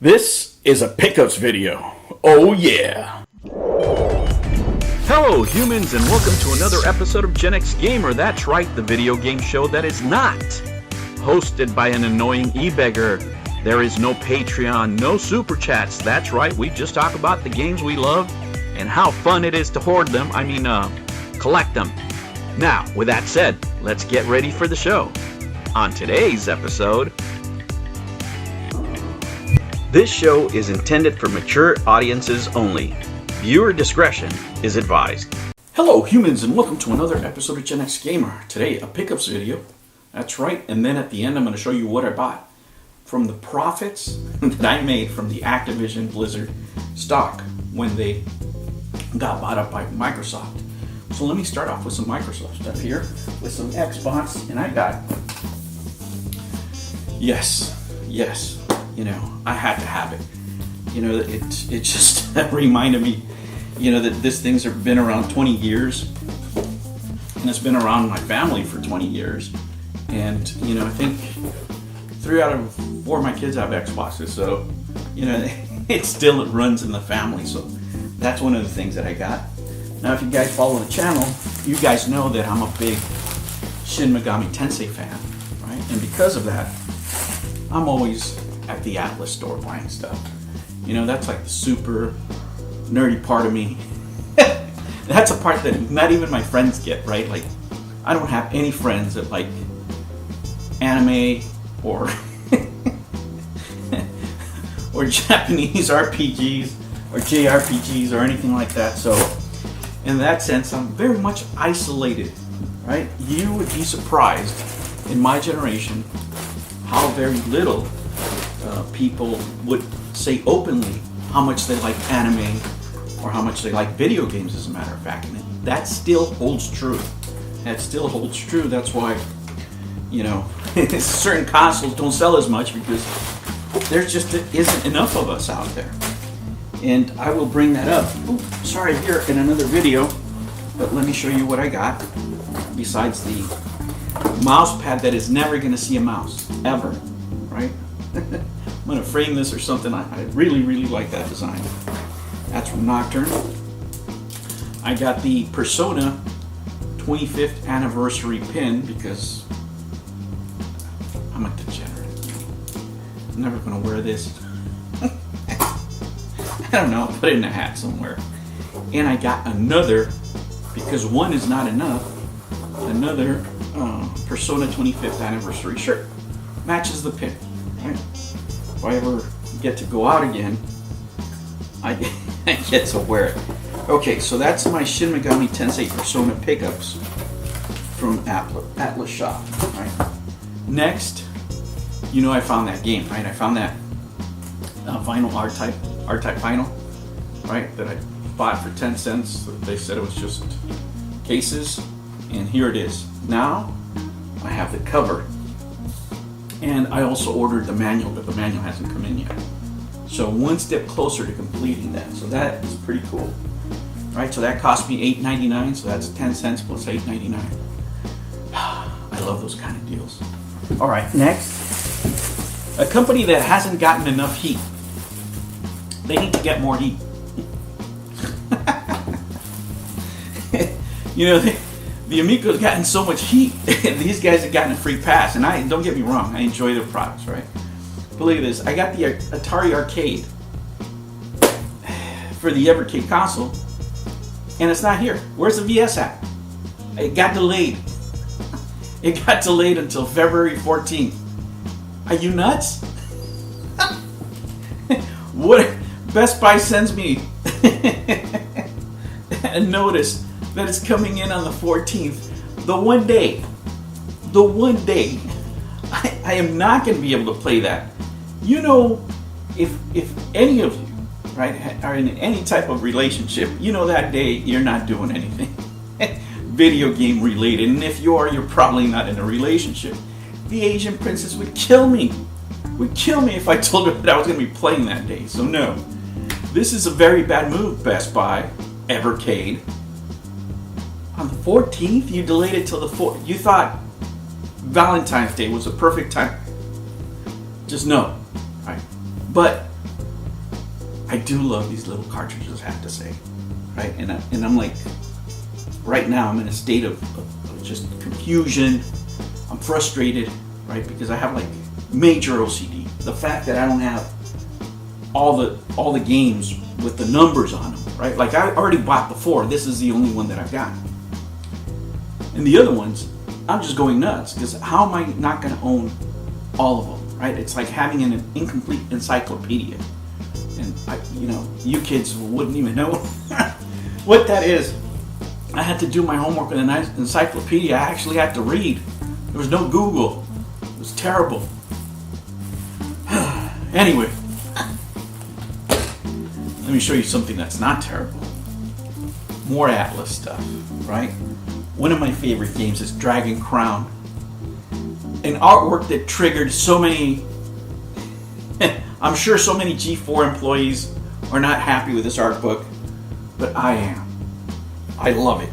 This is a pickups video. Oh yeah! Hello humans and welcome to another episode of Gen X Gamer. That's right, the video game show that is not hosted by an annoying e-beggar. There is no Patreon, no super chats. That's right, we just talk about the games we love and how fun it is to hoard them, collect them. Now, with that said, let's get ready for the show. On today's episode, this show is intended for mature audiences only. Viewer discretion is advised. Hello humans and welcome to another episode of Gen X Gamer. Today, a pickups video. That's right, and then at the end I'm going to show you what I bought from the profits that I made from the Activision Blizzard stock when they got bought up by Microsoft. So let me start off with some Microsoft stuff here, with some Xbox, and I got, yes, I had to have it. It just reminded me, that this thing's been around 20 years, and it's been around my family for 20 years. And, I think 3 out of 4 of my kids have Xboxes, so, it still runs in the family. So that's one of the things that I got. Now, if you guys follow the channel, you guys know that I'm a big Shin Megami Tensei fan, right? And because of that, I'm always at the Atlas store buying stuff. That's like the super nerdy part of me. That's a part that not even my friends get, right? Like, I don't have any friends that like anime or or Japanese RPGs or JRPGs or anything like that. So in that sense, I'm very much isolated, right? You would be surprised in my generation how very little people would say openly how much they like anime or how much they like video games, as a matter of fact. And that still holds true. That's why, certain consoles don't sell as much, because there just isn't enough of us out there. And I will bring that up, here in another video, but let me show you what I got besides the mouse pad that is never going to see a mouse, ever, right? I'm going to frame this or something. I really like that design. That's from Nocturne. I got the Persona 25th anniversary pin because I'm a degenerate. I'm never going to wear this. I don't know, I'll put it in a hat somewhere. And I got another, because one is not enough, another Persona 25th anniversary shirt. Matches the pin, right? If I ever get to go out again, I get to wear it. Okay, so that's my Shin Megami Tensei Persona pickups from Atlas Shop, right? Next, I found that game, right? I found that vinyl R-type vinyl, right? That I bought for 10 cents. They said it was just cases, and here it is. Now, I have the cover. And I also ordered the manual, but the manual hasn't come in yet. So one step closer to completing that. So that is pretty cool. Right, so that cost me $8.99, so that's 10 cents plus $8.99. I love those kind of deals. All right, next, a company that hasn't gotten enough heat. They need to get more heat. The Amico's gotten so much heat. These guys have gotten a free pass, and don't get me wrong, I enjoy their products, right? But look at this. I got the Atari Arcade for the Evercade console, and it's not here. Where's the VS at? It got delayed. It got delayed until February 14th. Are you nuts? What? Best Buy sends me a notice that it's coming in on the 14th. The one day I am not going to be able to play that. If any of you, right, are in any type of relationship, that day you're not doing anything video game related. And if you are, you're probably not in a relationship. The Asian princess would kill me. If I told her that I was going to be playing that day. So no. This is a very bad move, Best Buy, Evercade. On the 14th, you delayed it till the 4th. You thought Valentine's Day was a perfect time. Just no. Right? But I do love these little cartridges, I have to say, right? And I'm like, right now I'm in a state of just confusion. I'm frustrated, right? Because I have like major OCD. The fact that I don't have all the games with the numbers on them, right? Like I already bought the 4. This is the only one that I've got. And the other ones, I'm just going nuts because how am I not going to own all of them, right? It's like having an incomplete encyclopedia. And you kids wouldn't even know what that is. I had to do my homework with an encyclopedia. I actually had to read. There was no Google. It was terrible. Anyway, let me show you something that's not terrible. More Atlas stuff, right? One of my favorite games is Dragon Crown. An artwork that triggered so many... I'm sure so many G4 employees are not happy with this art book, but I am. I love it.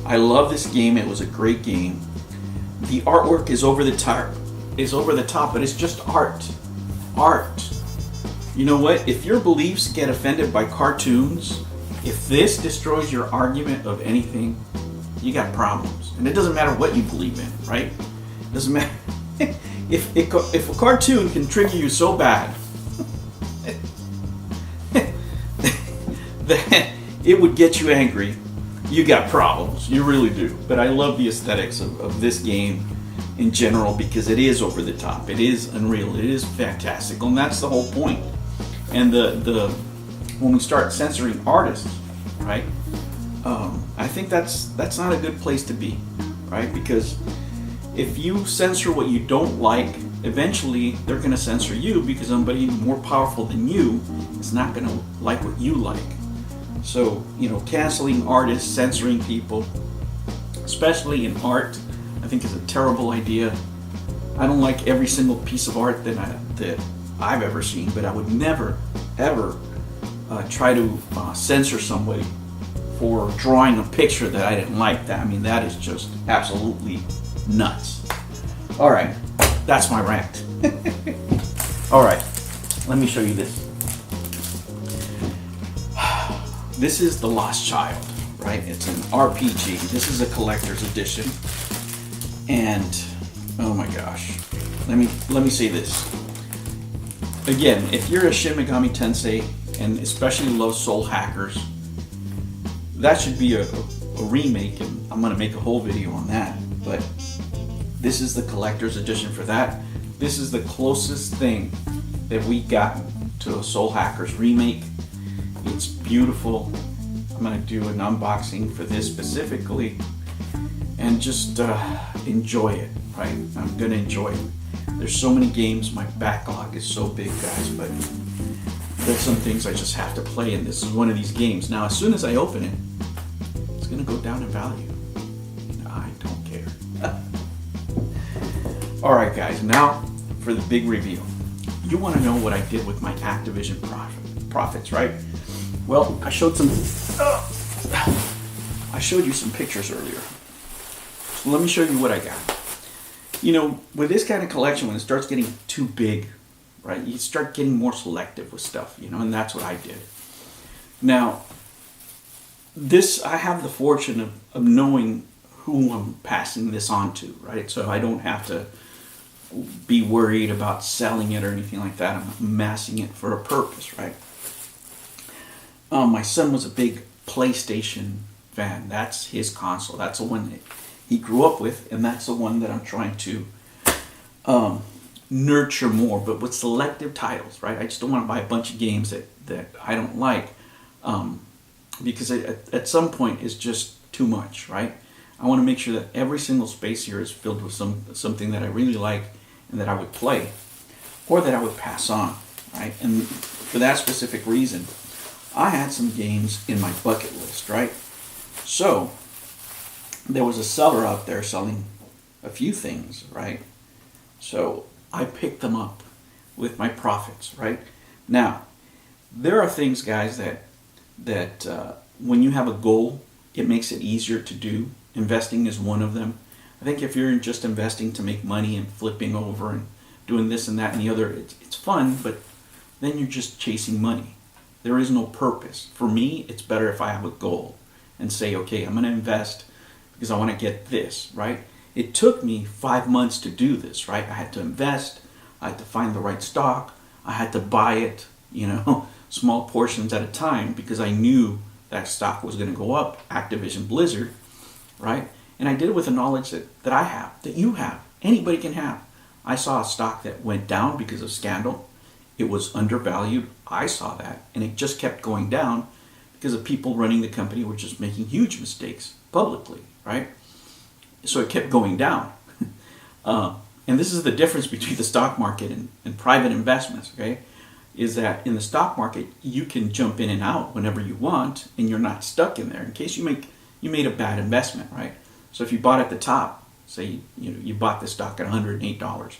I love this game. It was a great game. The artwork is over the top. But it's just art. Art. You know what? If your beliefs get offended by cartoons, if this destroys your argument of anything, you got problems. And it doesn't matter what you believe in, right? It doesn't matter. If a cartoon can trigger you so bad that it would get you angry, you got problems. You really do. But I love the aesthetics of this game in general because it is over the top. It is unreal. It is fantastical, and that's the whole point. And the when we start censoring artists, right? I think that's not a good place to be, right? Because if you censor what you don't like, eventually they're going to censor you because somebody more powerful than you is not going to like what you like. So, canceling artists, censoring people, especially in art, I think is a terrible idea. I don't like every single piece of art that I've ever seen, but I would never, ever try to censor somebody for drawing a picture that I didn't like. That is just absolutely nuts. All right, that's my rant. All right, let me show you this. This is The Lost Child, right? It's an RPG. This is a collector's edition. And oh my gosh, let me say this. Again, if you're a Shin Megami Tensei and especially love Soul Hackers, that should be a remake, and I'm gonna make a whole video on that. But this is the collector's edition for that. This is the closest thing that we got to a Soul Hackers remake. It's beautiful. I'm gonna do an unboxing for this specifically and just enjoy it, right? I'm gonna enjoy it. There's so many games, my backlog is so big, guys, but there's some things I just have to play, and this is one of these games. Now, as soon as I open it, it's gonna go down in value. I don't care. All right, guys, now for the big reveal. You wanna know what I did with my Activision profits, right? Well, I showed you some pictures earlier. So let me show you what I got. With this kind of collection, when it starts getting too big, right, you start getting more selective with stuff, and that's what I did. Now, I have the fortune of knowing who I'm passing this on to, right? So I don't have to be worried about selling it or anything like that. I'm amassing it for a purpose, right? My son was a big PlayStation fan. That's his console. That's the one that he grew up with, and that's the one that I'm trying to nurture more, but with selective titles, right? I just don't want to buy a bunch of games that I don't like, because at some point it's just too much, right? I want to make sure that every single space here is filled with something that I really like and that I would play, or that I would pass on, right? And for that specific reason, I had some games in my bucket list, right? So there was a seller out there selling a few things, right? So I picked them up with my profits, right? Now, there are things, guys, that when you have a goal, it makes it easier to do. Investing is one of them. I think if you're just investing to make money and flipping over and doing this and that and the other, it's fun, but then you're just chasing money. There is no purpose. For me, it's better if I have a goal and say, okay, I'm going to invest because I want to get this, right? It took me 5 months to do this, right? I had to invest. I had to find the right stock. I had to buy it, small portions at a time because I knew that stock was going to go up, Activision Blizzard, right? And I did it with the knowledge that I have, that you have, anybody can have. I saw a stock that went down because of scandal. It was undervalued. I saw that. And it just kept going down because the people running the company were just making huge mistakes publicly, right? So it kept going down. And this is the difference between the stock market and private investments, okay? Is that in the stock market, you can jump in and out whenever you want, and you're not stuck in there in case you made a bad investment, right? So if you bought at the top, say you bought the stock at $108,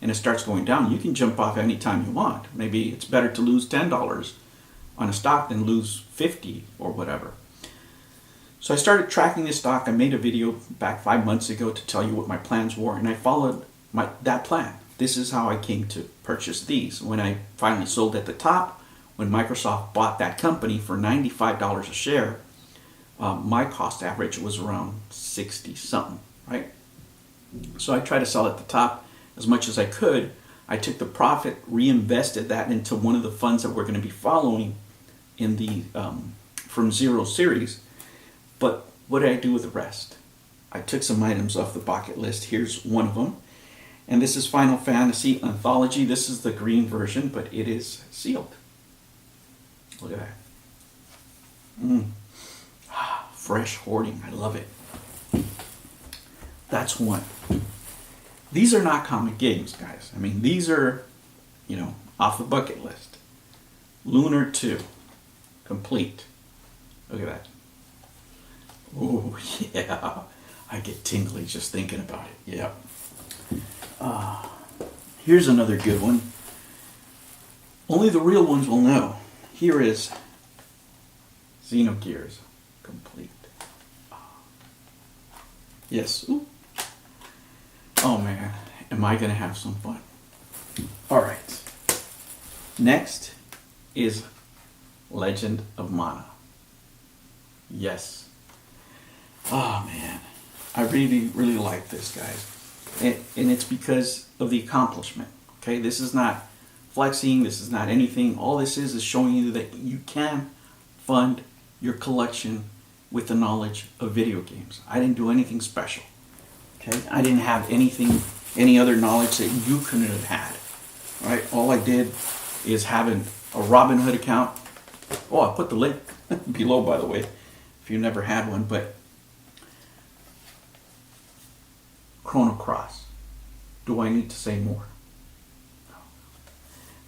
and it starts going down, you can jump off anytime you want. Maybe it's better to lose $10 on a stock than lose 50 or whatever. So I started tracking this stock. I made a video back 5 months ago to tell you what my plans were, and I followed that plan. This is how I came to purchase these. When I finally sold at the top, when Microsoft bought that company for $95 a share, my cost average was around 60 something, right? So I tried to sell at the top as much as I could. I took the profit, reinvested that into one of the funds that we're going to be following in the From Zero series. But what did I do with the rest? I took some items off the bucket list. Here's one of them. And this is Final Fantasy Anthology. This is the green version, but it is sealed. Look at that. Fresh hoarding. I love it. That's one. These are not common games, guys. I mean, these are, off the bucket list. Lunar 2. Complete. Look at that. Oh, yeah. I get tingly just thinking about it. Yeah. Here's another good one. Only the real ones will know. Here is Xenogears Complete. Yes. Ooh. Oh man, am I going to have some fun. Alright. Next is Legend of Mana. Yes. Oh man, I really, really like this, guys. And it's because of the accomplishment. Okay, this is not flexing, this is not anything. All this is showing you that you can fund your collection with the knowledge of video games. I didn't do anything special. Okay, I didn't have any other knowledge that you couldn't have had. All right, all I did is having a Robinhood account. Oh, I put the link below, by the way, if you never had one. But Chrono Cross. Do I need to say more? No.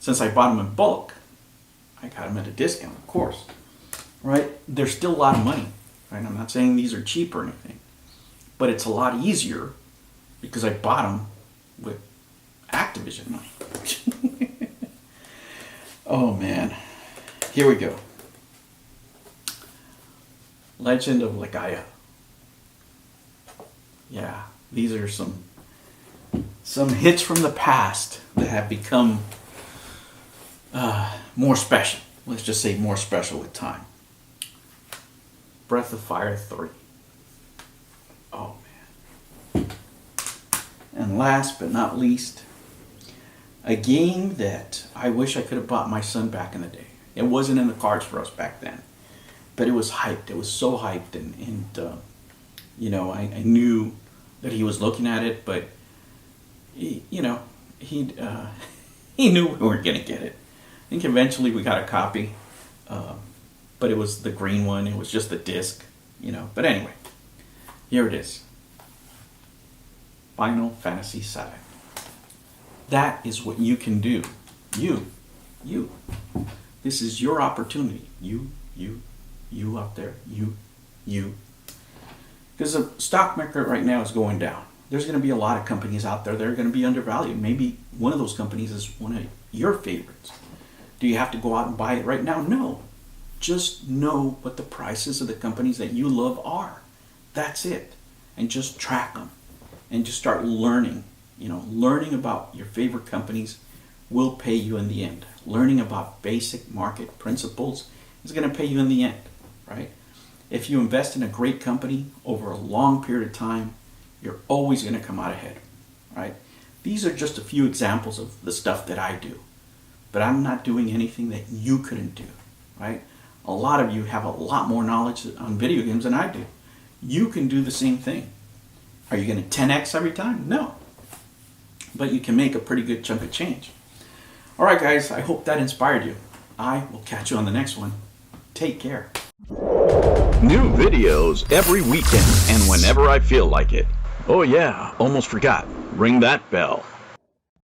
Since I bought them in bulk, I got them at a discount, of course. Right? They're still a lot of money. Right? I'm not saying these are cheap or anything. But it's a lot easier because I bought them with Activision money. Oh man. Here we go. Legend of Legaia. Yeah, these are some hits from the past that have become more special. Let's just say more special with time. Breath of Fire 3. Oh man. And last but not least, a game that I wish I could have bought my son back in the day. It wasn't in the cards for us back then, but it was hyped. It was so hyped, and I knew that he was looking at it, but he knew we weren't gonna get it. I think eventually we got a copy, but it was the green one. It was just the disc, But anyway, here it is. Final Fantasy VII. That is what you can do. You. This is your opportunity. You out there. You. Because the stock market right now is going down. There's going to be a lot of companies out there that are going to be undervalued. Maybe one of those companies is one of your favorites. Do you have to go out and buy it right now? No. Just know what the prices of the companies that you love are. That's it. And just track them. And just start learning. Learning about your favorite companies. will pay you in the end. Learning about basic market principles is going to pay you in the end, right? If you invest in a great company over a long period of time, you're always going to come out ahead, right? These are just a few examples of the stuff that I do, but I'm not doing anything that you couldn't do, right? A lot of you have a lot more knowledge on video games than I do. You can do the same thing. Are you going to 10x every time? No. But you can make a pretty good chunk of change. All right, guys, I hope that inspired you. I will catch you on the next one. Take care. New videos every weekend and whenever I feel like it. Oh yeah, almost forgot. Ring that bell.